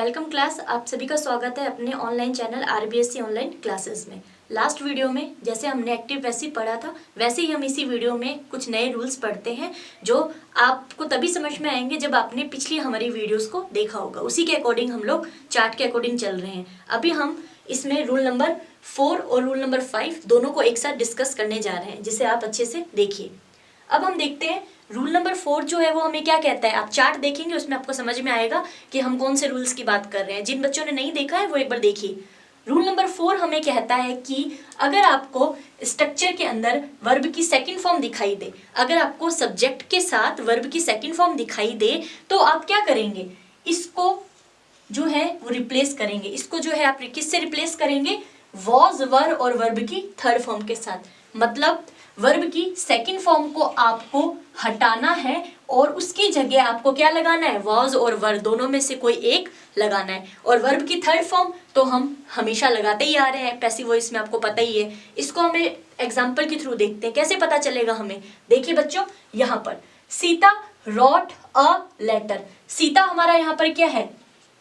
Welcome class, आप सभी का स्वागत है अपने online channel RBSC online classes में। लास्ट वीडियो में जैसे हमने एक्टिव पैसिव पढ़ा था वैसे ही हम इसी वीडियो में कुछ नए रूल्स पढ़ते हैं जो आपको तभी समझ में आएंगे जब आपने पिछली हमारी वीडियोस को देखा होगा। उसी के अकॉर्डिंग हम लोग चार्ट के अकॉर्डिंग चल रहे हैं। अभी हम इसमें रूल नंबर 4 और रूल नंबर 5 दोनों को एक साथ डिस्कस करने जा रहे हैं, जिसे आप अच्छे से देखिए। अब हम देखते हैं रूल नंबर 4 जो है वो हमें क्या कहता है। आप चार्ट देखेंगे उसमें आपको समझ में आएगा कि हम कौन से रूल्स की बात कर रहे हैं। जिन बच्चों ने नहीं देखा है वो एक बार देखिए। रूल नंबर 4 हमें कहता है कि अगर आपको स्ट्रक्चर के अंदर वर्ब की सेकंड फॉर्म दिखाई दे, अगर आपको सब्जेक्ट के साथ वर्ब की सेकंड फॉर्म दिखाई दे तो आप क्या करेंगे, इसको जो है वो रिप्लेस करेंगे। इसको जो है आप किससे रिप्लेस करेंगे, वॉज, वर और वर्ब की थर्ड फॉर्म के साथ। मतलब वर्ब की सेकंड फॉर्म को आपको हटाना है और उसकी जगह आपको क्या लगाना है, वॉज और वर दोनों में से कोई एक लगाना है। और वर्ब की थर्ड फॉर्म तो हम हमेशा लगाते ही आ रहे हैं पैसिव वॉइस में, आपको पता ही है। इसको हमें एग्जाम्पल के थ्रू देखते हैं, कैसे पता चलेगा हमें। देखिए बच्चों, यहाँ पर Sita wrote a letter. Sita हमारा यहाँ पर क्या है,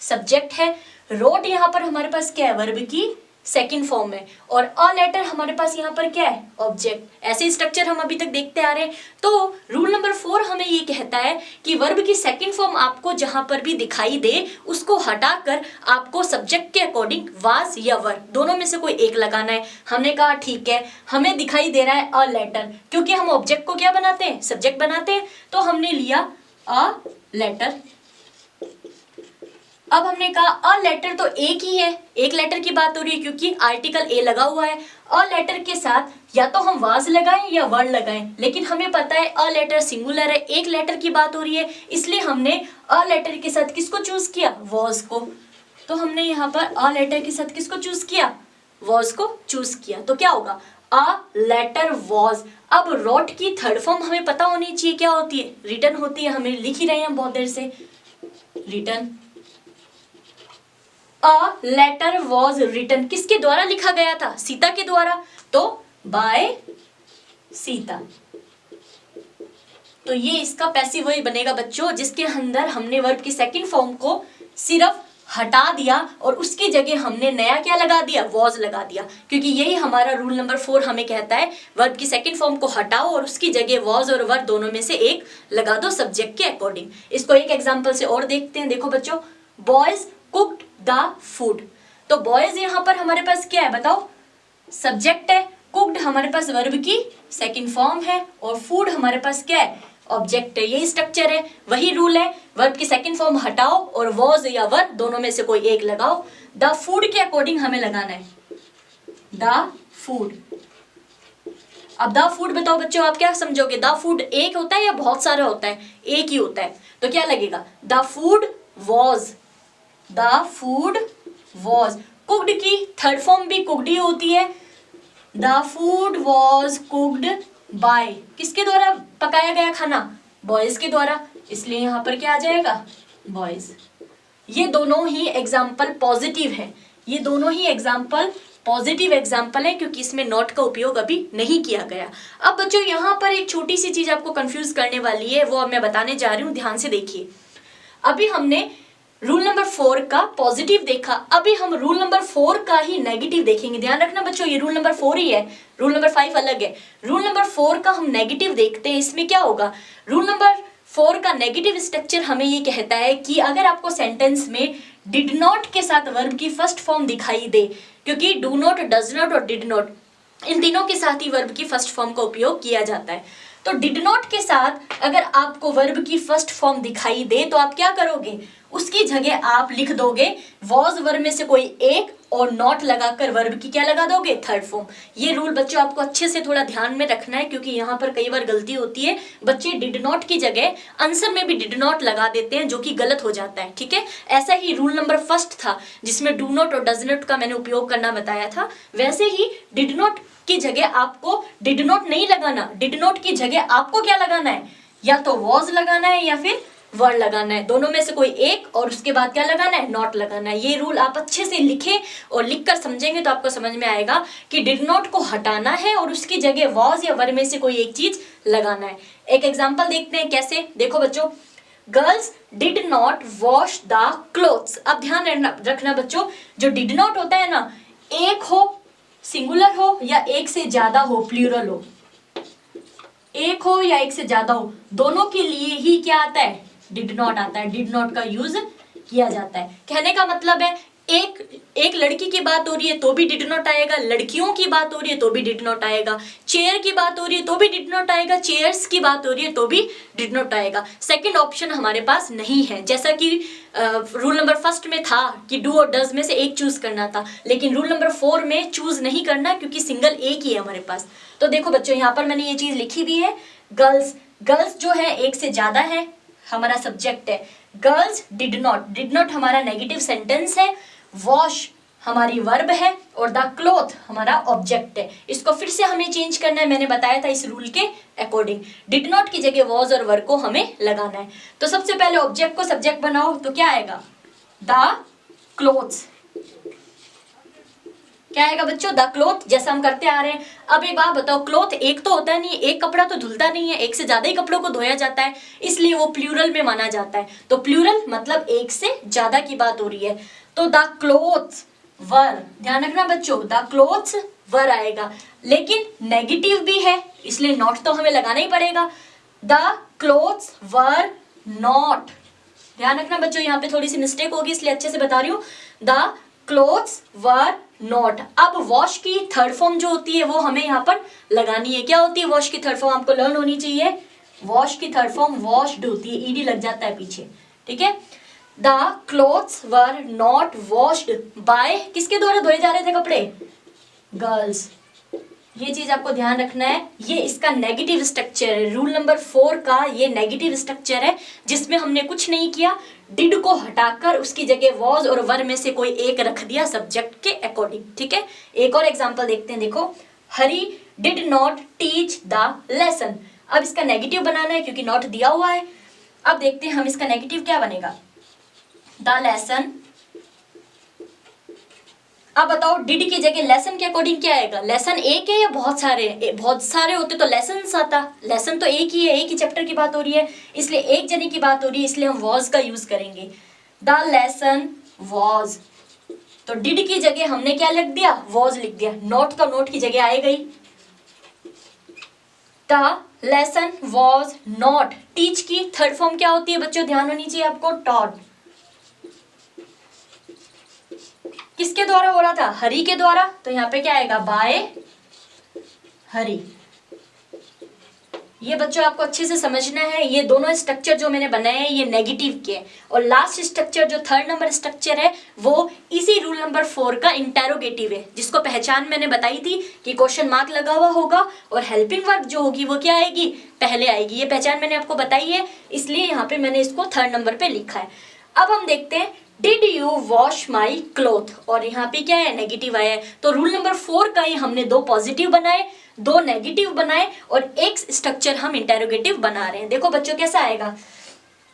सब्जेक्ट है। रोट यहाँ पर हमारे पास क्या है, वर्ब की सेकंड फॉर्म है। और अ लेटर हमारे पास यहाँ पर क्या है, ऑब्जेक्ट। ऐसे स्ट्रक्चर हम अभी तक देखते आ रहे हैं। तो रूल नंबर 4 हमें ये कहता है कि वर्ब की सेकंड फॉर्म आपको जहां पर भी दिखाई दे उसको हटाकर आपको सब्जेक्ट के अकॉर्डिंग वाज या वर दोनों में से कोई एक लगाना है। हमने कहा ठीक है, हमें दिखाई दे रहा है अ लेटर, क्योंकि हम ऑब्जेक्ट को क्या बनाते हैं, सब्जेक्ट बनाते हैं। तो हमने लिया अ लेटर। अब हमने कहा अ लेटर तो एक ही है, एक लेटर की बात हो रही है क्योंकि आर्टिकल ए लगा हुआ है। अ लेटर के साथ या तो हम वाज लगाएं या वर लगाएं, लेकिन हमें पता है अ लेटर सिंगुलर है, एक लेटर की बात हो रही है, इसलिए हमने अ लेटर के साथ किसको चूज किया, वॉज को। तो हमने यहाँ पर अ लेटर के साथ किसको चूज किया, वॉज को चूज किया। तो क्या होगा, अ लेटर वॉज। अब रोट की थर्ड फॉर्म हमें पता होनी चाहिए क्या होती है, रिटन होती है। हमें लिख ही रहे हैं हम बहुत देर से, written. A letter was written किसके द्वारा लिखा गया था, सीता के द्वारा। तो बाय सीता। तो ये इसका पैसिव वॉइस बनेगा बच्चों, जिसके अंदर हमने वर्ब की सेकंड फॉर्म को सिर्फ हटा दिया और उसकी जगह हमने नया क्या लगा दिया, वॉज लगा दिया। क्योंकि यही हमारा रूल नंबर 4 हमें कहता है, वर्ब की सेकंड फॉर्म को हटाओ और उसकी जगह वॉज और वर दोनों में से एक लगा दो सब्जेक्ट के अकॉर्डिंग। इसको एक एग्जाम्पल से और देखते हैं। देखो बच्चों, बॉयज कुक्ड द फूड। तो बॉयज यहाँ पर हमारे पास क्या है बताओ, सब्जेक्ट है। कुक्ड हमारे पास वर्ब की सेकंड फॉर्म है और फूड हमारे पास क्या है, ऑब्जेक्ट है। यही स्ट्रक्चर है, वही रूल है। वर्ब की सेकंड फॉर्म हटाओ और वॉज या वर दोनों में से कोई एक लगाओ। द फूड के अकॉर्डिंग हमें लगाना है, द फूड। अब द फूड बताओ बच्चों, आप क्या समझोगे, द फूड एक होता है या बहुत सारा होता है, एक ही होता है। तो क्या लगेगा, the food was, the food was. Cooked की थर्ड फॉर्म भी कुक्ड ही होती है। The food was cooked bye, किसके द्वारा पकाया गया खाना, बॉयज के द्वारा, इसलिए यहां पर क्या आ जाएगा, बॉयज। ये दोनों ही एग्जाम्पल पॉजिटिव है, ये दोनों ही एग्जाम्पल पॉजिटिव एग्जाम्पल है, क्योंकि इसमें नॉट का उपयोग अभी नहीं किया गया। अब बच्चों यहाँ पर एक छोटी सी चीज आपको कंफ्यूज करने वाली है, वो अब मैं बताने जा रही हूँ, ध्यान से देखिए। अभी हमने रूल नंबर 4 का पॉजिटिव देखा, अभी हम रूल नंबर 4 का ही नेगेटिव देखेंगे। ध्यान रखना बच्चों, ये रूल नंबर 4 ही है, रूल नंबर 5 अलग है। रूल नंबर 4 का हम नेगेटिव देखते हैं। इसमें क्या होगा, रूल नंबर 4 का नेगेटिव स्ट्रक्चर हमें ये कहता है कि अगर आपको सेंटेंस में डिड नॉट के साथ वर्ब की फर्स्ट फॉर्म दिखाई दे, क्योंकि डू नॉट, डज नॉट और डिड नॉट इन तीनों के साथ ही वर्ब की फर्स्ट फॉर्म का उपयोग किया जाता है। तो डिड नॉट के साथ अगर आपको वर्ब की फर्स्ट फॉर्म दिखाई दे तो आप क्या करोगे, उसकी जगह आप लिख दोगे वॉज वर्ब में से कोई एक और नॉट लगाकर वर्ब की क्या लगा दोगे, थर्ड फॉर्म। ये रूल बच्चों आपको अच्छे से थोड़ा ध्यान में रखना है, क्योंकि यहाँ पर कई बार गलती होती है, बच्चे डिड नॉट की जगह आंसर में भी डिड नॉट लगा देते हैं, जो कि गलत हो जाता है। ठीक है, ऐसा ही रूल नंबर 1 था जिसमें डू नॉट और डज नॉट का मैंने उपयोग करना बताया था, वैसे ही डिड नॉट की जगह आपको डिड नॉट नहीं लगाना, डिड नॉट की जगह आपको क्या लगाना है, या तो वॉज लगाना है या फिर वर लगाना है, दोनों में से कोई एक, और उसके बाद क्या लगाना है, नॉट लगाना है। ये रूल आप अच्छे से लिखें और लिखकर समझेंगे तो आपको समझ में आएगा कि डिड नॉट को हटाना है और उसकी जगह वॉज या वर में से कोई एक चीज लगाना है। एक एग्जांपल देखते हैं कैसे। देखो बच्चों, girls did not wash the clothes. अब ध्यान रखना बच्चों, जो डिड नॉट होता है ना, एक हो सिंगुलर हो या एक से ज्यादा हो प्लूरल हो, एक हो या एक से ज्यादा हो, दोनों के लिए ही क्या आता है, डिड नॉट आता है। डिड नॉट का यूज किया जाता है। कहने का मतलब है एक लड़की की बात हो रही है तो भी डिड नॉट आएगा, लड़कियों की बात हो रही है तो भी डिड नॉट आएगा, चेयर की बात हो रही है तो भी डिड नॉट आएगा, चेयर्स की बात हो रही है तो भी डिड नॉट आएगा। सेकंड ऑप्शन हमारे पास नहीं है, जैसा कि रूल नंबर फर्स्ट में था कि डू और डज में से एक चूज करना था, लेकिन रूल नंबर 4 में चूज नहीं करना क्योंकि सिंगल एक ही है हमारे पास। तो देखो बच्चों, यहाँ पर मैंने ये चीज लिखी भी है, गर्ल्स जो है एक से ज्यादा है, हमारा सब्जेक्ट है। गर्ल्स डिड नॉट हमारा नेगेटिव सेंटेंस है, वॉश हमारी वर्ब है और द क्लॉथ हमारा ऑब्जेक्ट है। इसको फिर से हमें चेंज करना है, मैंने बताया था इस रूल के अकॉर्डिंग। डिड नॉट की जगह वॉज और वर्ब को हमें लगाना है। तो सबसे पहले ऑब्जेक्ट को सब्जेक्ट बनाओ, तो क्या आएगा, द क्लॉथ्स। क्या आएगा बच्चों, द क्लॉथ, जैसा हम करते आ रहे हैं। अब एक बात बताओ, क्लॉथ एक तो होता नहीं है, एक कपड़ा तो धुलता नहीं है, एक से ज्यादा ही कपड़ों को धोया जाता है, इसलिए वो प्लूरल में माना जाता है। तो प्लूरल मतलब एक से ज्यादा की बात हो रही है। तो द क्लोथ्स वर, ध्यान रखना बच्चों, द क्लोथ्स वर आएगा, लेकिन नेगेटिव भी है इसलिए नॉट तो हमें लगाना ही पड़ेगा। द क्लोथ्स वर नॉट, ध्यान रखना बच्चों, यहाँ पे थोड़ी सी मिस्टेक होगी इसलिए अच्छे से बता रही हूँ। The clothes were not. अब वॉश की थर्ड फॉर्म जो होती है वो हमें यहाँ पर लगानी है। क्या होती है वॉश की थर्ड फॉर्म, आपको लर्न होनी चाहिए। वॉश की थर्ड फॉर्म वॉश्ड होती है, ईडी लग जाता है पीछे, ठीक है। The clothes were not washed bye, किसके द्वारा धोए जा रहे थे कपड़े, गर्ल्स। ये चीज आपको ध्यान रखना है, ये इसका नेगेटिव स्ट्रक्चर है। रूल नंबर 4 का ये नेगेटिव स्ट्रक्चर है जिसमें हमने कुछ नहीं किया, डिड को हटाकर उसकी जगह वॉज और वर में से कोई एक रख दिया सब्जेक्ट के अकॉर्डिंग, ठीक है। एक और एग्जांपल देखते हैं, देखो, Hari did not teach the lesson. अब इसका नेगेटिव बनाना है क्योंकि नॉट दिया हुआ है। अब देखते हैं हम इसका नेगेटिव क्या बनेगा, द लेसन। अब बताओ, डिड की जगह लेसन के अकॉर्डिंग क्या आएगा, लेसन एक है या बहुत सारे, बहुत सारे होते तो लेसन आता, लेसन तो एक ही है, एक ही चैप्टर की बात हो रही है, इसलिए एक जने की बात हो रही है, इसलिए हम वॉज का यूज करेंगे। द लेसन वॉज, तो डिड की जगह हमने क्या लिख दिया, वॉज लिख दिया, नॉट तो नोट की जगह आएगा ही। The lesson was not. Teach की थर्ड फॉर्म क्या होती है बच्चों, ध्यान होनी चाहिए आपको, टॉट। किसके द्वारा हो रहा था, हरी के द्वारा, तो यहाँ पे क्या आएगा, बाय हरी। ये बच्चों आपको अच्छे से समझना है, ये दोनों स्ट्रक्चर जो मैंने बनाए हैं ये नेगेटिव के, और लास्ट स्ट्रक्चर जो थर्ड नंबर स्ट्रक्चर है वो इसी रूल नंबर 4 का इंटेरोगेटिव है, जिसको पहचान मैंने बताई थी कि क्वेश्चन मार्क लगा हुआ होगा और हेल्पिंग वर्ब जो होगी वो क्या आएगी, पहले आएगी। ये पहचान मैंने आपको बताई है, इसलिए यहाँ पे मैंने इसको थर्ड नंबर पे लिखा है। अब हम देखते हैं, did you wash my cloth, और यहाँ पे क्या है, नेगेटिव आया है। तो रूल नंबर 4 का ही हमने 2 पॉजिटिव बनाए, 2 नेगेटिव बनाए और एक स्ट्रक्चर हम इंटेरोगेटिव बना रहे हैं। देखो बच्चों कैसा आएगा,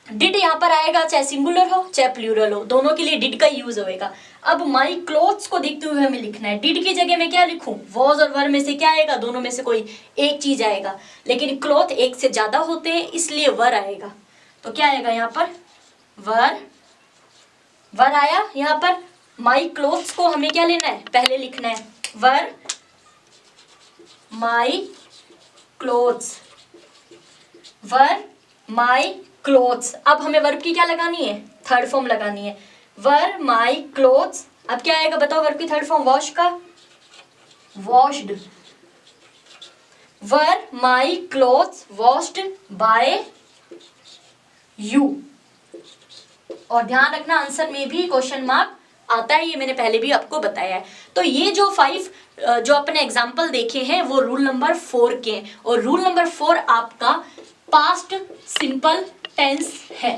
डिड यहाँ पर आएगा, चाहे सिंगुलर हो चाहे प्लूरल हो, दोनों के लिए डिड का यूज होएगा। अब माई क्लोथ्स को देखते हुए हमें लिखना है, डिड की जगह में क्या लिखूं, वॉज और वर में से क्या आएगा, दोनों में से कोई एक चीज आएगा, लेकिन क्लोथ एक से ज्यादा होते हैं इसलिए वर आएगा। तो क्या आएगा यहाँ पर, वर आया। यहाँ पर माई क्लोथ्स को हमें क्या लेना है, पहले लिखना है, वर my clothes, were my clothes. अब हमें वर्ब की क्या लगानी है, थर्ड फॉर्म लगानी है, वर माई क्लोथ्स। अब क्या आएगा बताओ, वर्ब की थर्ड फॉर्म वॉश का, washed. Were my clothes washed bye you. और ध्यान रखना आंसर में भी क्वेश्चन मार्क आता है, ये मैंने पहले भी आपको बताया है। तो ये जो 5 जो अपने एग्जाम्पल देखे हैं वो रूल नंबर 4 के हैं, और रूल नंबर 4 आपका पास्ट सिंपल टेंस है।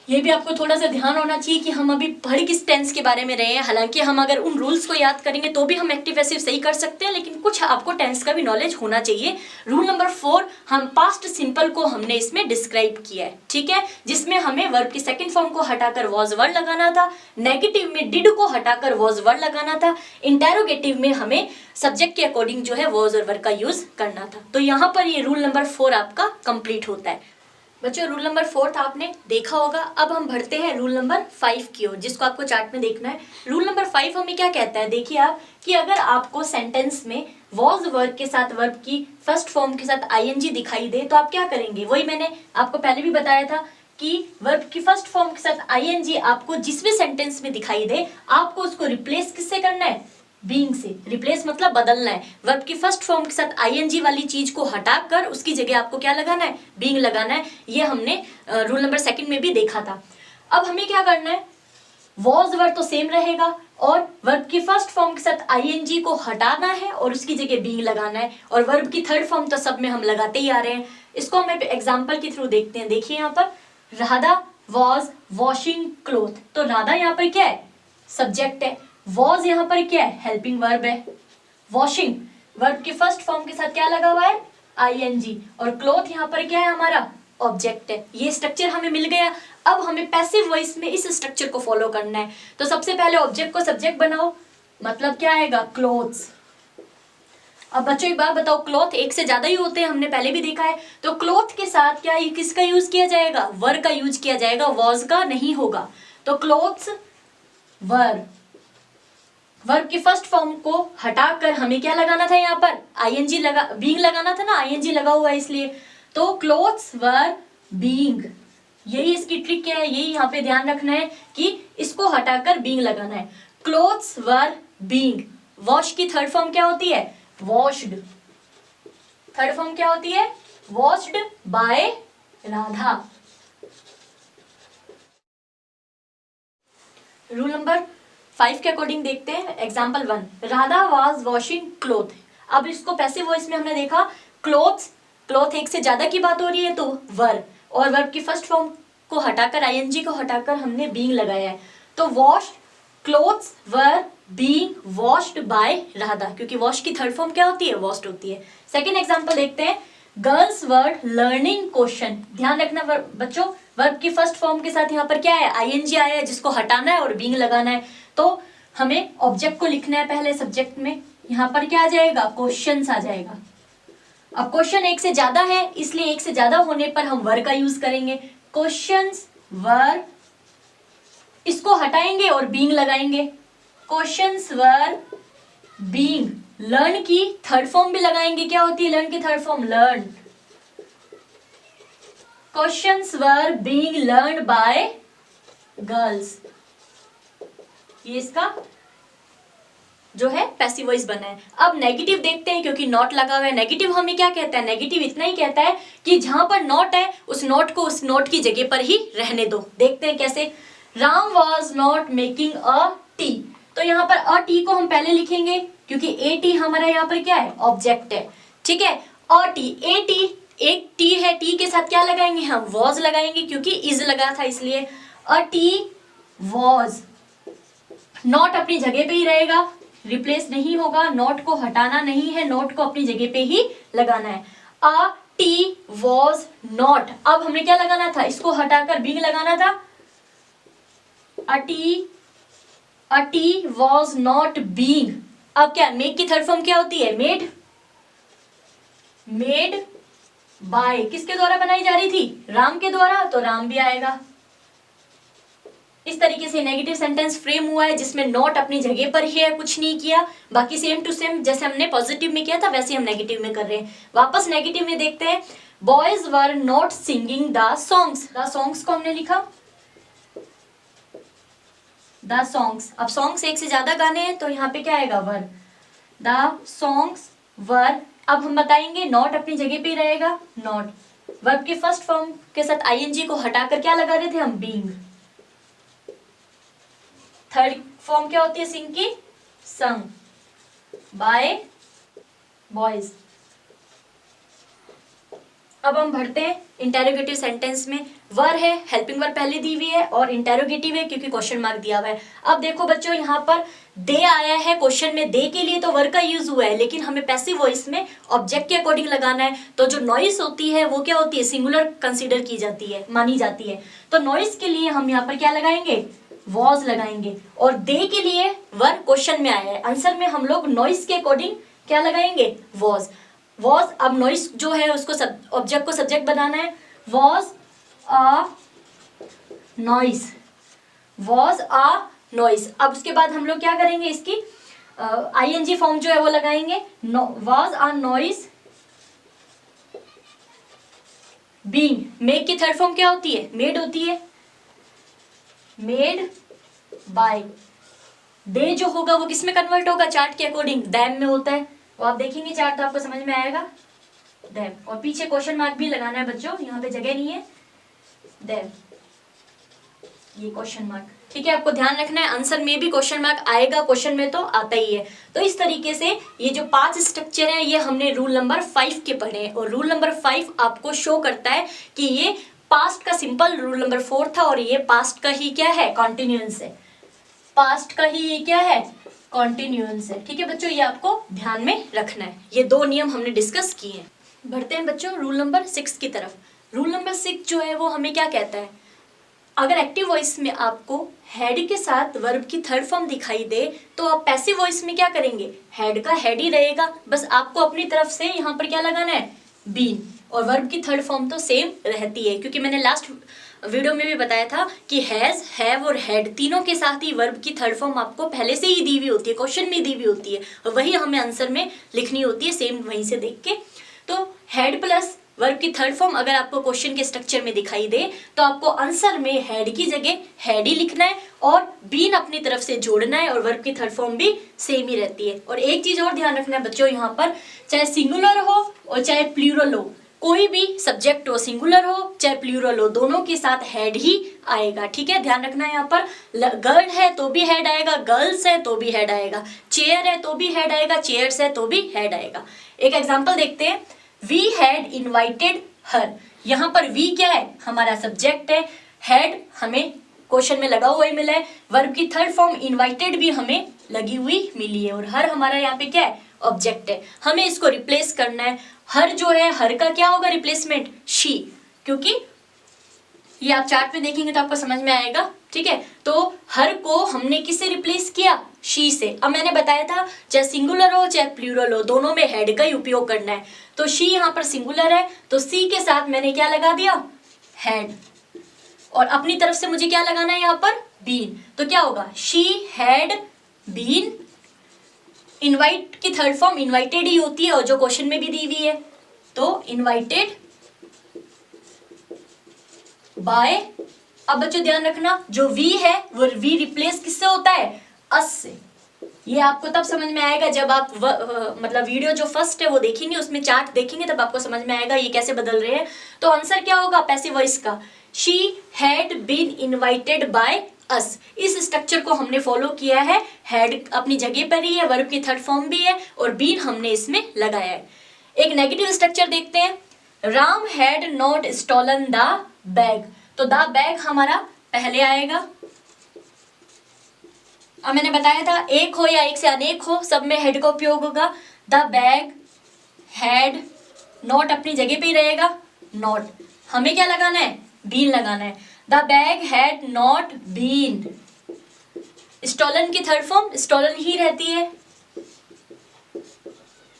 ये भी आपको थोड़ा सा ध्यान होना चाहिए कि हम अभी पढ़ किस टेंस के बारे में रहे हैं। हालांकि हम अगर उन रूल्स को याद करेंगे तो भी हम एक्टिव पैसिव सही कर सकते हैं, लेकिन कुछ आपको टेंस का भी नॉलेज होना चाहिए। रूल नंबर 4 हम पास्ट सिंपल को हमने इसमें डिस्क्राइब किया है, ठीक है, जिसमें हमें वर्ब की सेकंड फॉर्म को हटाकर वॉज वर्ड लगाना था, नेगेटिव में डिड को हटाकर वॉज वर्ड लगाना था, इंटेरोगेटिव में हमें सब्जेक्ट के अकॉर्डिंग जो है वॉज और वर्ब का यूज करना था। तो यहाँ पर ये रूल नंबर 4 आपका कंप्लीट होता है। बच्चों रूल नंबर 4 आपने देखा होगा। अब हम बढ़ते हैं रूल नंबर 5 की ओर, जिसको आपको चार्ट में देखना है। रूल नंबर 5 हमें क्या कहता है, देखिए आप, कि अगर आपको सेंटेंस में वॉज वर्ब के साथ वर्ब की फर्स्ट फॉर्म के साथ आईएनजी दिखाई दे तो आप क्या करेंगे। वही मैंने आपको पहले भी बताया था कि वर्ब की फर्स्ट फॉर्म के साथ आईएनजी आपको जिस भी सेंटेंस में दिखाई दे, आपको उसको रिप्लेस किससे करना है, बीइंग से। रिप्लेस मतलब बदलना है। वर्ब की फर्स्ट फॉर्म के साथ आईएनजी वाली चीज को हटाकर उसकी जगह आपको क्या लगाना है, बीइंग लगाना है। ये हमने रूल नंबर 2 में भी देखा था। अब हमें क्या करना है, वॉज वर्ब तो सेम रहेगा और वर्ब की फर्स्ट फॉर्म के साथ आईएनजी को हटाना है और उसकी जगह बीइंग लगाना है। और वर्ब की थर्ड फॉर्म तो सब में हम लगाते ही आ रहे हैं। इसको हम एग्जांपल के थ्रू देखते हैं। देखिए यहाँ पर राधा वॉज वॉशिंग क्लोथ, तो राधा यहाँ पर क्या है, सब्जेक्ट है। वॉज यहाँ पर क्या है, हेल्पिंग वर्ब है। वॉशिंग वर्ब के फर्स्ट फॉर्म के साथ क्या लगा हुआ है, आईएनजी। और क्लोथ यहाँ पर क्या है, हमारा ऑब्जेक्ट है। ये स्ट्रक्चर हमें मिल गया। अब हमें पैसिव वॉइस में इस स्ट्रक्चर को फॉलो करना है। तो सबसे पहले ऑब्जेक्ट को सब्जेक्ट बनाओ, मतलब क्या आएगा, क्लोथ्स। अब बच्चों एक बात बताओ, क्लॉथ एक से ज्यादा ही होते हैं, हमने पहले भी देखा है। तो क्लॉथ के साथ क्या किसका यूज किया जाएगा, वर का यूज किया जाएगा, वॉज का नहीं होगा। तो क्लॉथ्स वर, वर्ब की फर्स्ट फॉर्म को हटाकर हमें क्या लगाना था, यहाँ पर आईएनजी लगा, बीइंग लगाना था ना, आईएनजी लगा हुआ है इसलिए। तो क्लोथ्स वर बीइंग, यही इसकी ट्रिक क्या है, यही यहाँ पे ध्यान रखना है कि इसको हटाकर बीइंग लगाना है। Clothes were being. वॉश की थर्ड फॉर्म क्या होती है, वॉश्ड। थर्ड फॉर्म क्या होती है, washed bye Radha. Rule number 5 के अकॉर्डिंग देखते हैं। Example 1, Radha was washing cloth. अब इसको पैसिव वॉइस में हमने देखा, क्लोथ्स, क्लोथ एक से ज्यादा की बात हो रही है तो वर, और वर्ब की फर्स्ट फॉर्म को हटाकर, आईएनजी को हटाकर हमने बीइंग लगाया है। तो wash, clothes were being washed bye Radha, क्योंकि वॉश की थर्ड फॉर्म क्या होती है, वॉश्ड होती है। सेकेंड एग्जाम्पल देखते हैं, गर्ल्स वर लर्निंग क्वेश्चन। ध्यान रखना बच्चों, वर्ब की फर्स्ट फॉर्म के साथ यहाँ पर क्या है, आईएनजी आया है, जिसको हटाना है और बीइंग लगाना है। तो हमें ऑब्जेक्ट को लिखना है पहले सब्जेक्ट में। यहाँ पर क्या आ जाएगा, क्वेश्चंस आ जाएगा। अब क्वेश्चन एक से ज्यादा है, इसलिए एक से ज्यादा होने पर हम वर का यूज करेंगे। क्वेश्चंस वर, इसको हटाएंगे और बीइंग लगाएंगे। क्वेश्चंस वर बीइंग, लर्न की थर्ड फॉर्म भी लगाएंगे। क्या होती है लर्न की third form, learn. Questions were being learned by girls. ये इसका जो है पैसिव वॉइस बना है। अब नेगेटिव देखते हैं, क्योंकि नॉट लगा हुआ है। नेगेटिव हमें क्या कहता है, नेगेटिव इतना ही कहता है कि जहां पर नॉट है उस नॉट को उस नॉट की जगह पर ही रहने दो। देखते हैं कैसे। Ram was not making a T, तो यहाँ पर अ टी को हम पहले लिखेंगे, क्योंकि ए टी हमारा यहाँ पर क्या है, ऑब्जेक्ट है। ठीक है, अ टी, ए टी, एक टी है, टी के साथ क्या लगाएंगे हम, वॉज लगाएंगे, क्योंकि इज लगा था इसलिए। अ टी वॉज, नॉट अपनी जगह पे ही रहेगा, रिप्लेस नहीं होगा, नॉट को हटाना नहीं है, नॉट को अपनी जगह पे ही लगाना है। अ टी वॉज नॉट, अब हमने क्या लगाना था, इसको हटाकर बीइंग लगाना था। अ टी वॉज नॉट बीइंग। अब क्या, मेक की थर्ड फॉर्म क्या होती है, मेड। मेड बाय, किसके द्वारा बनाई जा रही थी, राम के द्वारा, तो राम भी आएगा। इस तरीके से नेगेटिव सेंटेंस फ्रेम हुआ है, जिसमें नॉट अपनी जगह पर ही है, कुछ नहीं किया। बाकी सेम टू सेम जैसे हमने पॉजिटिव में किया था वैसे हम नेगेटिव में कर रहे हैं। वापस नेगेटिव में देखते हैं, boys were not singing the songs. The songs को हमने लिखा द सॉन्ग्स। अब सॉन्ग्स एक से ज्यादा गाने हैं तो यहाँ पे क्या आएगा, वर। द सॉन्ग्स वर, अब हम बताएंगे नॉट अपनी जगह पे ही रहेगा, नॉट। वर्ब के फर्स्ट फॉर्म के साथ आईएनजी को हटाकर क्या लगा रहे थे हम, बीइंग। थर्ड फॉर्म क्या होती है सिंग की, संग बाय बॉयज। अब हम बढ़ते हैं इंटेरोगेटिव सेंटेंस में। वर है, हेल्पिंग वर्ब पहले दी हुई है, और इंटेरोगेटिव है क्योंकि क्वेश्चन मार्क दिया हुआ है। अब देखो बच्चों, यहाँ पर दे आया है क्वेश्चन में, दे के लिए तो वर का यूज हुआ है, लेकिन हमें पैसिव वॉइस में ऑब्जेक्ट के अकॉर्डिंग लगाना है। तो जो नॉइस होती है वो क्या होती है, सिंगुलर कंसीडर की जाती है, मानी जाती है। तो नॉइस के लिए हम यहाँ पर क्या लगाएंगे, वॉज लगाएंगे। और दे के लिए वर क्वेश्चन में आया है, आंसर में हम लोग नॉइस के अकॉर्डिंग क्या लगाएंगे, वॉज। वॉज, अब नॉइस जो है उसको ऑब्जेक्ट को सब्जेक्ट बनाना है। Was a noise, was a noise. अब उसके बाद हम लोग क्या करेंगे, इसकी आईएनजी फॉर्म जो है वो लगाएंगे, was a noise being. Make की थर्ड फॉर्म क्या होती है, मेड होती है, मेड बाय। दे जो होगा वो किस में कन्वर्ट होगा, चार्ट के अकॉर्डिंग दैम में होता है। वो आप देखेंगे चार्ट तो आपको समझ में आएगा, दैम। और पीछे क्वेश्चन मार्क भी लगाना है बच्चों, यहाँ पे जगह नहीं है, दैम, ये क्वेश्चन मार्क, ठीक है। आपको ध्यान रखना है, आंसर में भी क्वेश्चन मार्क आएगा, क्वेश्चन में तो आता ही है। तो इस तरीके से ये जो 5 स्ट्रक्चर हैं ये हमने रूल नंबर 5 के पढ़े हैं। और रूल नंबर 5 आपको शो करता है कि ये पास्ट का सिंपल रूल नंबर 4 था, और ये पास्ट का ही क्या है, कॉन्टिन्यूएंस है। पास्ट का ही ये क्या है, कॉन्टिन्यूएंस है, ठीक है बच्चों, ये आपको ध्यान में रखना है। ये 2 नियम हमने डिस्कस किए हैं। बढ़ते हैं बच्चों रूल नंबर 6 की तरफ। रूल नंबर 6 जो है वो हमें क्या कहता है, अगर एक्टिव वॉइस में आपको हेड के साथ वर्ब की थर्ड फॉर्म दिखाई दे तो आप पैसिव वॉइस में क्या करेंगे, हेड का हेड ही रहेगा, बस आपको अपनी तरफ से यहाँ पर क्या लगाना है, बीन। और वर्ब की थर्ड फॉर्म तो सेम रहती है, क्योंकि मैंने लास्ट वीडियो में भी बताया था कि हैज, हैव और हेड तीनों के साथ ही वर्ब की थर्ड फॉर्म आपको पहले से ही दी हुई होती है, क्वेश्चन में दी हुई होती है, और वही हमें आंसर में लिखनी होती है, सेम वहीं से देख के। तो हेड प्लस वर्ब की थर्ड फॉर्म अगर आपको क्वेश्चन के स्ट्रक्चर में दिखाई दे तो आपको आंसर में हेड की जगह हेड ही लिखना है, और बीन अपनी तरफ से जोड़ना है, और वर्ब की थर्ड फॉर्म भी सेम ही रहती है। और एक चीज और ध्यान रखना है बच्चों, यहाँ पर चाहे सिंगुलर हो और चाहे प्लूरल हो, कोई भी सब्जेक्ट हो, सिंगुलर हो चाहे प्लूरल हो, दोनों के साथ हेड ही आएगा, ठीक है। ध्यान रखना है, यहाँ पर गर्ल है तो भी हेड आएगा, गर्ल्स है तो भी हेड आएगा, चेयर है तो भी हेड आएगा, चेयर्स है तो भी हेड आएगा। एक एग्जाम्पल देखते हैं, वी हैड इन्वाइटेड हर। यहाँ पर वी क्या है, हमारा सब्जेक्ट है, हेड हमें क्वेश्चन में लगा हुआ ही मिला है, वर्ब की थर्ड फॉर्म इन्वाइटेड भी हमें लगी हुई मिली है, और हर हमारा यहाँ पे क्या है, ऑब्जेक्ट है। हमें इसको रिप्लेस करना है, हर जो है, हर का क्या होगा रिप्लेसमेंट, शी, क्योंकि ये आप चार्ट में देखेंगे तो आपको समझ में आएगा, ठीक है। तो हर को हमने किससे रिप्लेस किया, शी से। अब मैंने बताया था चाहे सिंगुलर हो चाहे प्लूरल हो, दोनों में हेड का ही उपयोग करना है। तो शी यहाँ पर सिंगुलर है तो सी के साथ मैंने क्या लगा दिया, हेड, और अपनी तरफ से मुझे क्या लगाना है यहाँ पर, बीन। तो क्या होगा, शी हैड बीन। इनवाइट की थर्ड फॉर्म इनवाइटेड ही होती है, और जो क्वेश्चन में भी दी हुई है, तो इनवाइटेड बाय। अब बच्चों ध्यान रखना, जो वी है वो वी रिप्लेस किससे होता है, अस से। ये आपको तब समझ में आएगा जब आप मतलब वीडियो जो फर्स्ट है वो देखेंगे, उसमें चार्ट देखेंगे, तब आपको समझ में आएगा ये कैसे बदल रहे हैं। तो आंसर क्या होगा पैसिव वॉइस का, she had been invited by us. इस स्ट्रक्चर को हमने फॉलो किया है, हेड अपनी जगह पर ही है, वर्ब की थर्ड फॉर्म भी है, और बीन हमने इसमें लगाया है। एक नेगेटिव स्ट्रक्चर देखते हैं, Ram had not stolen the bag. तो द बैग हमारा पहले आएगा। अब मैंने बताया था एक हो या एक से अनेक हो, सब में हेड का उपयोग होगा। द बैग हैड, नॉट अपनी जगह पे ही रहेगा, नॉट हमें क्या लगाना है, बीन लगाना है। The bag had not been. Stolen की थर्ड फॉर्म स्टॉलन ही रहती है,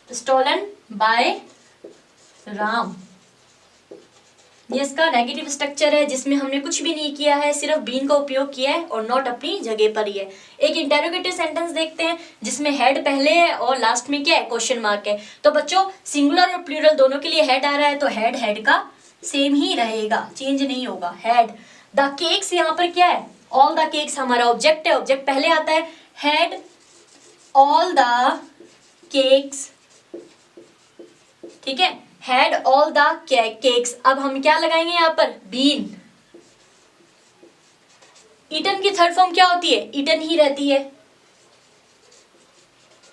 स्टॉलन बाय राम। ये इसका नेगेटिव स्ट्रक्चर है जिसमें हमने कुछ भी नहीं किया है, सिर्फ बीन का उपयोग किया है और नॉट अपनी जगह पर ही है। एक इंटेरोगेटिव सेंटेंस देखते हैं जिसमें हेड पहले है और लास्ट में क्या है, क्वेश्चन मार्क है। तो बच्चों सिंगुलर और प्लूरल दोनों के लिए हेड आ रहा है, तो हेड हेड का सेम ही रहेगा, चेंज नहीं होगा, हेड। द केक्स यहाँ पर क्या है, ऑल द केक्स हमारा ऑब्जेक्ट है, ऑब्जेक्ट पहले आता है, हेड ऑल द केक्स, ठीक है, हैड ऑल द केक्स। अब हम क्या लगाएंगे यहाँ पर, बीन। ईटन की थर्ड फॉर्म क्या होती है, ईटन ही रहती है।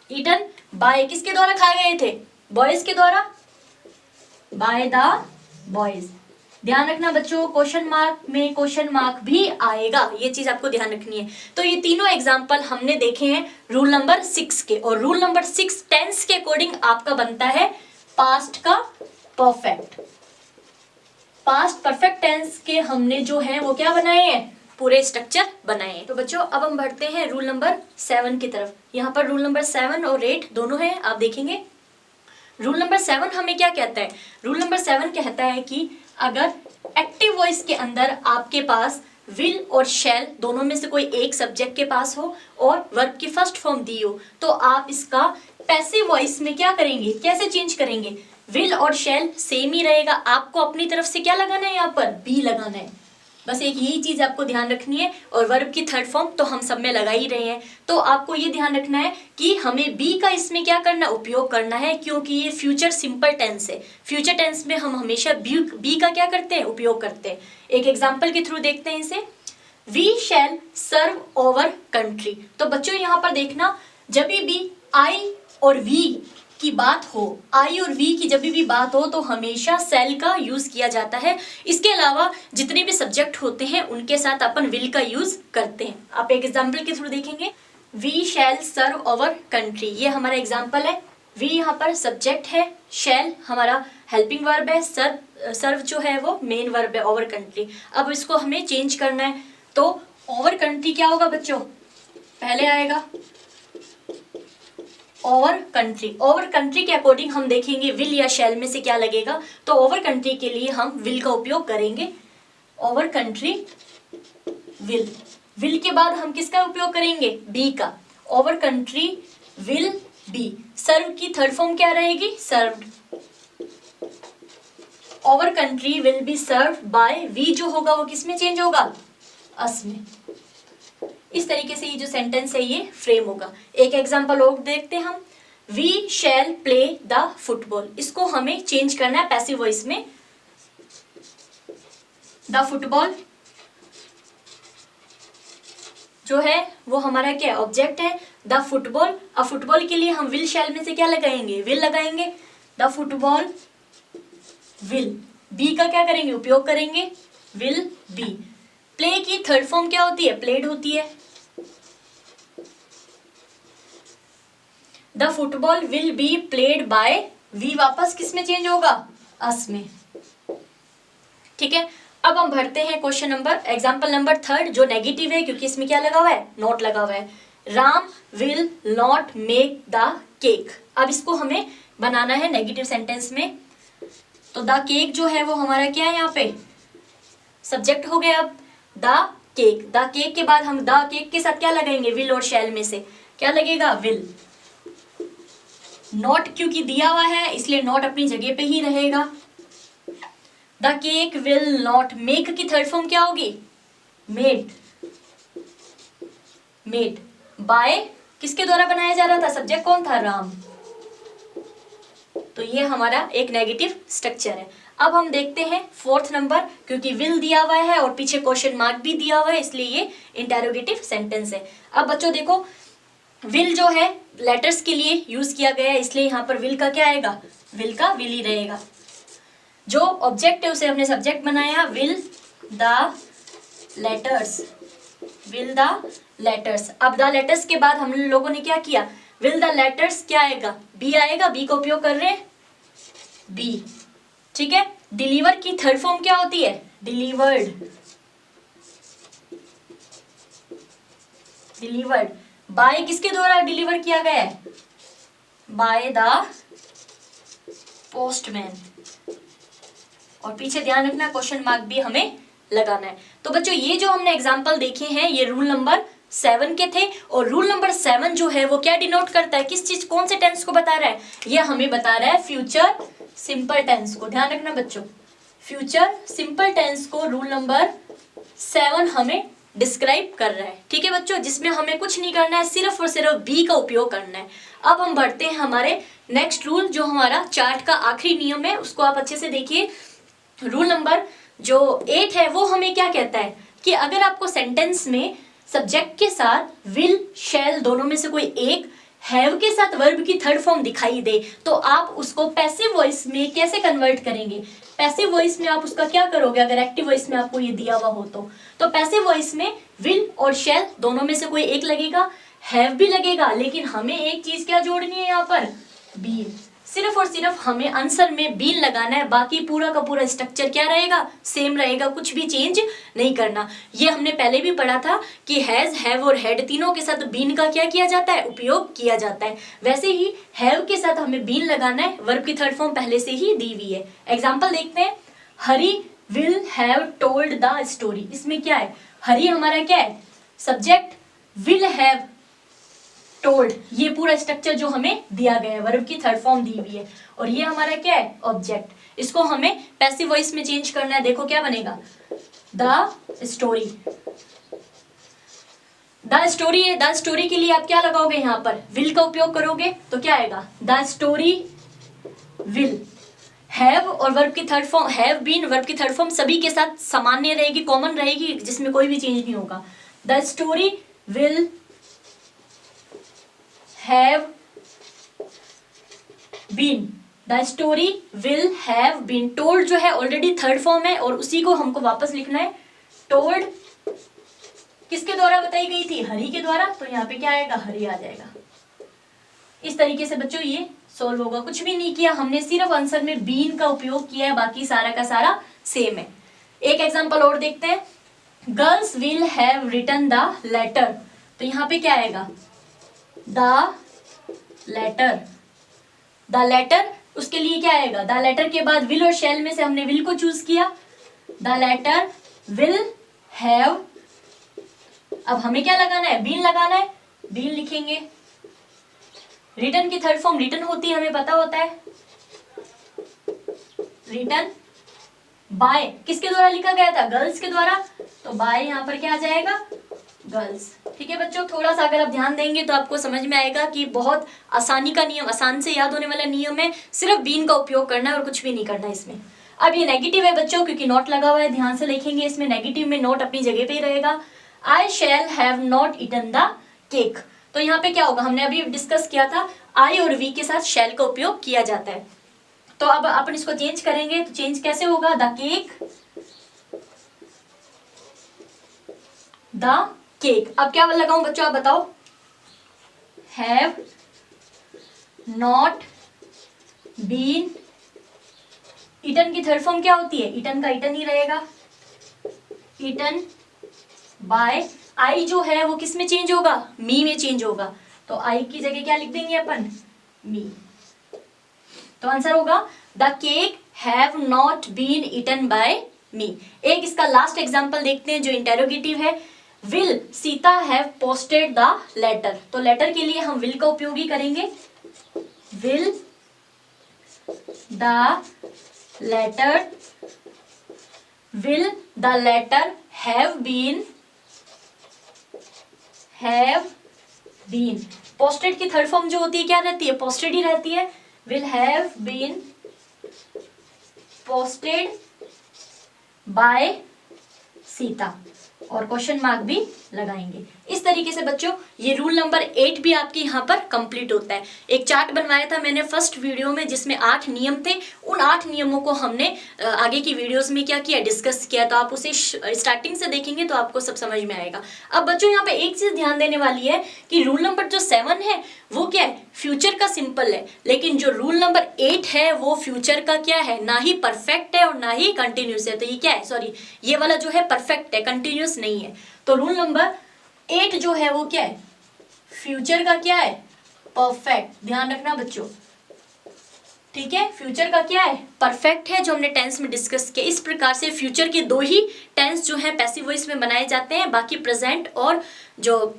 ईटन बाय किसके द्वारा खाए गए थे, बॉयज के द्वारा, बाय द बॉयज। ध्यान रखना बच्चों, क्वेश्चन मार्क में क्वेश्चन मार्क भी आएगा, ये चीज आपको ध्यान रखनी है। तो ये तीनों एग्जाम्पल हमने देखे हैं रूल नंबर 6 के, और रूल नंबर 6 टेंस के अकॉर्डिंग आपका बनता है पास्ट का परफेक्ट। पास्ट परफेक्ट टेंस के हमने जो है वो क्या बनाए हैं, पूरे स्ट्रक्चर बनाए हैं। तो बच्चों अब हम बढ़ते हैं रूल नंबर 7 की तरफ। यहाँ पर रूल नंबर 7 और 8 दोनों हैं, आप देखेंगे। रूल नंबर 7 हमें क्या कहता है, रूल नंबर 7 कहता है कि अगर एक्टिव वॉइस के अंदर आपके पास विल और शैल दोनों में से कोई एक सब्जेक्ट के पास हो और वर्ब की फर्स्ट फॉर्म दी हो, तो आप इसका पैसिव वॉइस में क्या करेंगे, कैसे चेंज करेंगे? विल और शैल सेम ही रहेगा, आपको अपनी तरफ से क्या लगाना है, यहाँ पर बी लगाना है। बस एक यही चीज आपको ध्यान रखनी है। और वर्ब की थर्ड फॉर्म तो हम सब में लगा ही रहे हैं, तो आपको ये ध्यान रखना है कि हमें बी का इसमें क्या करना, उपयोग करना है, क्योंकि ये फ्यूचर सिंपल टेंस है। फ्यूचर टेंस में हम हमेशा बी का क्या करते हैं, उपयोग करते हैं। एक एग्जाम्पल के थ्रू देखते हैं इसे। We shall serve over country. तो बच्चों यहाँ पर देखना, जब भी आई और वी की बात हो, आई और वी की जब भी बात हो तो हमेशा सेल का यूज किया जाता है। इसके अलावा जितने भी सब्जेक्ट होते हैं उनके साथ अपन विल का यूज करते हैं। आप एक एग्जांपल के थ्रू देखेंगे, we shall serve over country, ये हमारा एग्जांपल है। वी यहाँ पर सब्जेक्ट है, शैल हमारा हेल्पिंग वर्ब है, सर्व जो है वो मेन वर्ब है, ओवर कंट्री। अब इसको हमें चेंज करना है, तो ओवर कंट्री क्या होगा बच्चों, पहले आएगा ओवर कंट्री। ओवर कंट्री के अकॉर्डिंग हम देखेंगे विल या शैल में से क्या लगेगा, तो ओवर कंट्री के लिए हम विल का उपयोग करेंगे। ओवर कंट्री विल, विल के बाद हम किसका उपयोग करेंगे, बी का। Our country will be. Serve की थर्ड फॉर्म क्या रहेगी, served. Our country will be served by, we जो होगा वो किस में चेंज होगा, अस में। इस तरीके से ये जो सेंटेंस है ये फ्रेम होगा। एक एग्जांपल और देखते हैं हम, we shall play the football. इसको हमें चेंज करना है पैसिव वॉइस में। द फुटबॉल जो है वो हमारा क्या ऑब्जेक्ट है, द फुटबॉल। अब फुटबॉल के लिए हम विल शैल में से क्या लगाएंगे, विल लगाएंगे। द फुटबॉल विल, बी का क्या करेंगे, उपयोग करेंगे, विल बी। प्ले की थर्ड फॉर्म क्या होती है, प्लेड होती है। The football will be played by, we वापस किस में चेंज होगा, अस में। ठीक है, अब हम भरते हैं question number, example number third, जो नेगेटिव है क्योंकि इसमें क्या लगा हुआ है, नॉट लगा हुआ है। Ram will not make the cake. अब इसको हमें बनाना है नेगेटिव सेंटेंस में, तो द केक जो है वो हमारा क्या है, यहाँ पे सब्जेक्ट हो गया। अब द केक, द केक के बाद हम द केक के साथ क्या लगाएंगे, विल और शैल में से क्या लगेगा, विल। नॉट क्योंकि दिया हुआ है इसलिए नॉट अपनी जगह पे ही रहेगा। The cake will not, make की थर्ड फॉर्म क्या होगी, मेड। मेड बाय, किसके द्वारा बनाया जा रहा था, सब्जेक्ट कौन था, राम। तो ये हमारा एक नेगेटिव स्ट्रक्चर है। अब हम देखते हैं फोर्थ नंबर, क्योंकि विल दिया हुआ है और पीछे क्वेश्चन मार्क भी दिया हुआ है इसलिए ये इंटेरोगेटिव सेंटेंस है। अब बच्चों देखो, विल जो है लेटर्स के लिए यूज किया गया है इसलिए यहाँ पर विल का क्या आएगा, विल का विल ही रहेगा। जो ऑब्जेक्ट है उसे हमने सब्जेक्ट बनाया, will the letters, will the letters. अब द लेटर्स के बाद हम लोगों ने क्या किया, विल द लेटर्स क्या आएगा, बी आएगा, बी का उपयोग कर रहे हैं, बी। ठीक है, डिलीवर की थर्ड फॉर्म क्या होती है, डिलीवर्ड। डिलीवर्ड बाय किसके द्वारा डिलीवर किया गया है, बाय द पोस्टमैन। और पीछे ध्यान रखना क्वेश्चन मार्क भी हमें लगाना है। तो बच्चों ये जो हमने एग्जांपल देखे हैं ये रूल नंबर 7 के थे, और रूल नंबर 7 जो है वो क्या डिनोट करता है, किस चीज, कौन से टेंस को बता रहा है, ये हमें बता रहा है फ्यूचर सिंपल टेंस को। ध्यान रखना बच्चों, फ्यूचर सिंपल टेंस को रूल नंबर 7 हमें डिस्क्राइब कर रहा है। ठीक है बच्चों, जिसमें हमें कुछ नहीं करना है, सिर्फ और सिर्फ बी का उपयोग करना है। अब हम बढ़ते हैं हमारे नेक्स्ट रूल, जो हमारा चार्ट का आखिरी नियम है, उसको आप अच्छे से देखिए। रूल नंबर जो 8 है वो हमें क्या कहता है कि अगर आपको सेंटेंस में सब्जेक्ट के साथ विल शैल दोनों में से कोई एक, हैव के साथ वर्ब की थर्ड फॉर्म दिखाई दे, तो आप उसको पैसिव वॉइस में कैसे कन्वर्ट करेंगे। पैसिव वॉइस में आप उसका क्या करोगे, अगर एक्टिव वॉइस में आपको ये दिया हुआ हो तो पैसिव वॉइस में विल और शैल दोनों में से कोई एक लगेगा, हैव भी लगेगा, लेकिन हमें एक चीज क्या जोड़नी है यहाँ पर, बीन। सिर्फ और सिर्फ हमें आंसर में बीन लगाना है, बाकी पूरा का पूरा स्ट्रक्चर क्या रहेगा, सेम रहेगा, कुछ भी चेंज नहीं करना। ये हमने पहले भी पढ़ा था कि हैज, हैव और हैड तीनों के साथ बीन का क्या किया जाता है, उपयोग किया जाता है। वैसे ही हैव के साथ हमें बीन लगाना है, वर्ब की थर्ड फॉर्म पहले से ही दी हुई है। एग्जाम्पल देखते हैं, Hari will have told the story. इसमें क्या है, हरी हमारा क्या है सब्जेक्ट, विल हैव टोल्ड ये पूरा स्ट्रक्चर जो हमें दिया गया है, वर्ब की थर्ड फॉर्म दी हुई है, और ये हमारा क्या है ऑब्जेक्ट। इसको हमें पैसिव वॉइस में चेंज करना है। देखो क्या बनेगा, द स्टोरी। द स्टोरी है, द स्टोरी के लिए आप क्या लगाओगे यहाँ पर, विल का उपयोग करोगे तो क्या आएगा, द स्टोरी विल। हैव और वर्ब की third form, have been verb की थर्ड फॉर्म सभी के साथ सामान्य रहेगी, कॉमन रहेगी, जिसमें कोई भी चेंज नहीं होगा। The story will have been, the story will have been. Told जो है ऑलरेडी थर्ड फॉर्म है और उसी को हमको वापस लिखना है। टोल्ड किसके द्वारा बताई गई थी, हरी के द्वारा, तो यहाँ पे क्या आएगा, हरी आ जाएगा। इस तरीके से बच्चों ये सॉल्व होगा। कुछ भी नहीं किया हमने, सिर्फ आंसर में बीन का उपयोग किया है, बाकी सारा का सारा सेम है। एक एग्जांपल और देखते हैं, girls will have written the letter. तो यहाँ पे क्या आएगा, द लेटर। द लेटर, उसके लिए क्या आएगा, द लेटर के बाद विल और शैल में से हमने विल को चूज किया। द लेटर विल हैव, अब हमें क्या लगाना है, बीन लगाना है, बीन लिखेंगे। रिटन की थर्ड फॉर्म रिटन होती है, हमें पता होता है, रिटन बाय किसके द्वारा लिखा गया था, गर्ल्स के द्वारा, तो बाय यहाँ पर क्या आ जाएगा, गर्ल्स। ठीक है बच्चों, थोड़ा सा अगर आप ध्यान देंगे तो आपको समझ में आएगा कि बहुत आसानी का नियम, आसान से याद होने वाला नियम है, सिर्फ बीन का उपयोग करना है और कुछ भी नहीं करना है इसमें। अब ये नेगेटिव है बच्चों, क्योंकि नोट लगा हुआ है, ध्यान से लिखेंगे, इसमें नेगेटिव में नोट अपनी जगह पे ही रहेगा। I shall have not eaten the cake. तो यहाँ पे क्या होगा, हमने अभी डिस्कस किया था, आई और वी के साथ शैल का उपयोग किया जाता है। तो अब अपन इसको चेंज करेंगे, तो चेंज कैसे होगा, द केक, द केक। अब क्या लगाऊं बच्चों, आप बताओ, हैव नॉट बीन, ईटन की थर्ड फॉर्म क्या होती है, ईटन का ईटन ही रहेगा, ईटन बाय। आई जो है वो किस में चेंज होगा, मी में चेंज होगा, तो आई की जगह क्या लिख देंगे अपन, मी। तो आंसर होगा the cake have not been eaten by me. एक इसका लास्ट एग्जांपल देखते हैं जो इंटेरोगेटिव है, will Sita have posted the letter. तो लेटर के लिए हम विल का उपयोग ही करेंगे, will the letter, will the letter have been posted की थर्ड फॉर्म जो होती है क्या रहती है, पोस्टेड ही रहती है। Will have been posted by Sita, और क्वेश्चन मार्क भी लगाएंगे। इस तरीके से बच्चों ये रूल नंबर 8 भी आपके यहाँ पर कंप्लीट होता है। एक चार्ट बनवाया था मैंने फर्स्ट वीडियो में, जिसमें 8 नियम थे, उन 8 नियमों को हमने आगे की वीडियोस में क्या किया, डिस्कस किया। तो आप उसे स्टार्टिंग से देखेंगे तो आपको सब समझ में आएगा। अब बच्चों यहाँ पे एक चीज ध्यान देने वाली है कि रूल नंबर जो 7 है वो क्या है, फ्यूचर का सिंपल है, लेकिन जो रूल नंबर 8 है वो फ्यूचर का क्या है, ना ही परफेक्ट है और ना ही कंटिन्यूस है। तो ये क्या है, सॉरी ये वाला जो है परफेक्ट है, कंटिन्यूस नहीं है। तो रूल नंबर 8 जो है वो क्या है, फ्यूचर का क्या है, परफेक्ट। ध्यान रखना बच्चों, ठीक है, फ्यूचर का क्या है, परफेक्ट है, जो हमने टेंस में डिस्कस किया। इस प्रकार से फ्यूचर के 2 ही टेंस जो है पैसिव वॉइस में बनाए जाते हैं, बाकी प्रेजेंट और जो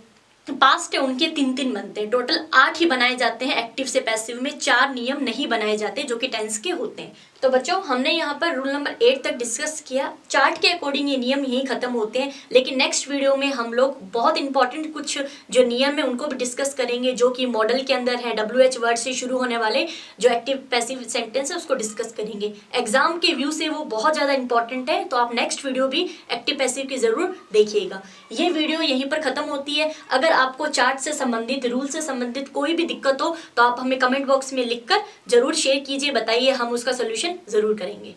पास्ट है उनके 3-3 बनते हैं। टोटल 8 ही बनाए जाते हैं एक्टिव से पैसिव में, 4 नियम नहीं बनाए जाते जो कि टेंस के होते हैं। तो बच्चों हमने यहाँ पर रूल नंबर 8 तक डिस्कस किया। चार्ट के अकॉर्डिंग ये नियम यहीं खत्म होते हैं, लेकिन नेक्स्ट वीडियो में हम लोग बहुत इंपॉर्टेंट कुछ जो नियम है उनको भी डिस्कस करेंगे, जो कि मॉडल के अंदर है। WH वर्ड से शुरू होने वाले जो एक्टिव पैसिव सेंटेंस है उसको डिस्कस करेंगे। एग्जाम के व्यू से वो बहुत ज़्यादा इंपॉर्टेंट है, तो आप नेक्स्ट वीडियो भी एक्टिव पैसिव की ज़रूर देखिएगा। ये वीडियो यहीं पर ख़त्म होती है। अगर आपको चार्ट से संबंधित, रूल से संबंधित कोई भी दिक्कत हो तो आप हमें कमेंट बॉक्स में लिखकर जरूर शेयर कीजिए, बताइए, हम उसका सोल्यूशन जरूर करेंगे।